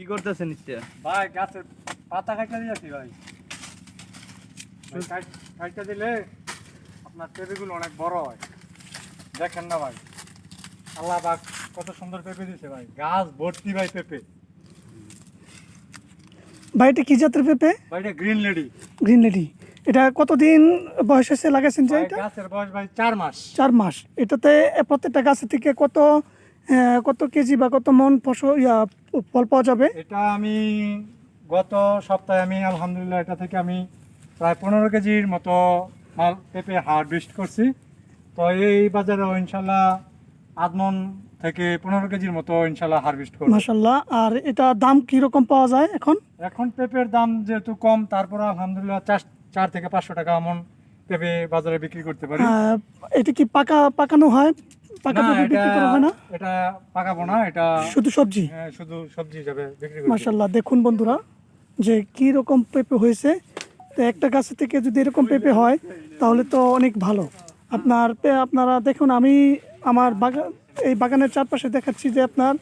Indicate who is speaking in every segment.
Speaker 1: কি করতেছেন নিশ্চয়
Speaker 2: ভাই গাছের পাতা কাটা দিয়েছি ভাই কাটা দিলে আপনার পেঁপেগুলো অনেক বড় হয়। দেখেন না ভাই, আল্লাহ পাক কত সুন্দর পেঁপে দিয়েছে ভাই, গাছ ভর্তি ভাই পেঁপে।
Speaker 3: ভাই এটা কি জাতের পেঁপে?
Speaker 2: ভাই এটা গ্রিন লেডি।
Speaker 3: Green lady. এটা কতদিন বয়স হয়েছে লাগাইছেন যে এটা?
Speaker 2: গাছের বয়স ভাই 4 মাস।
Speaker 3: 4 মাস। এটাতে প্রত্যেকটা গাছ থেকে কত কেজি বা কত মন ফল পাওয়া যাবে?
Speaker 2: এটা আমি গত সপ্তাহে আলহামদুলিল্লাহ এটা থেকে আমি প্রায় 15 কেজির মতো মাল পেঁপে হারভেস্ট করছি। তো এই বাজারে ইনশাল্লাহ আদমন থেকে 15 কেজির মতো ইনশাল্লাহ হারভেস্ট করব
Speaker 3: মাশাআল্লাহ। আর এটা দাম কি রকম পাওয়া যায় এখন?
Speaker 2: এখন পেঁপের দাম যেহেতু কম, তারপর আলহামদুলিল্লাহ 4 থেকে 500 টাকা এমন পেঁপে বাজারে বিক্রি করতে পারি।
Speaker 3: এটা কি পাকানো হয়? পাকা
Speaker 2: না,
Speaker 3: পেঁপে বিক্রি করা হয় না?
Speaker 2: এটা পাকাবো না, এটা
Speaker 3: শুধু সবজি।
Speaker 2: হ্যাঁ, শুধু সবজি হিসাবে বিক্রি করব।
Speaker 3: মাশাআল্লাহ, দেখুন বন্ধুরা যে কি রকম পেঁপে হয়েছে। তো একটা গাছ থেকে যদি এরকম পেঁপে হয় তাহলে তো অনেক ভালো। আপনারা দেখুন, আমি আমার এই বাগানের চারপাশে দেখাচ্ছি যে আপনার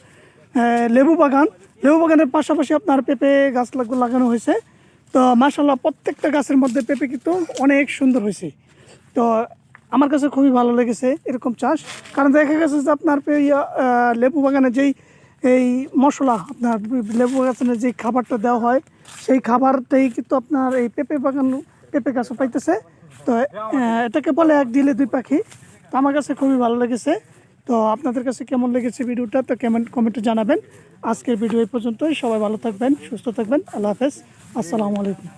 Speaker 3: লেবু বাগানের পাশাপাশি আপনার পেঁপে গাছ লাগানো হয়েছে। তো মাশাআল্লাহ প্রত্যেকটা গাছের মধ্যে পেঁপে কিন্তু অনেক সুন্দর হয়েছে। তো আমার কাছে খুবই ভালো লেগেছে এরকম চাষ, কারণ দেখা গেছে যে আপনার লেবু বাগানে এই মশলা, আপনার লেবু গাছের যে খাবারটা দেওয়া হয় সেই খাবারটাই কিন্তু আপনার এই পেঁপে গাছও পাইতেছে। তো এটাকে বলে এক ঢিলে দুই পাখি। তো আমার কাছে খুবই ভালো লেগেছে। তো আপনাদের কাছে কেমন লেগেছে ভিডিওটা তো কমেন্টে জানাবেন। আজকের ভিডিও এই পর্যন্তই। সবাই ভালো থাকবেন, সুস্থ থাকবেন। আল্লাহ হাফেজ, আসসালামু আলাইকুম।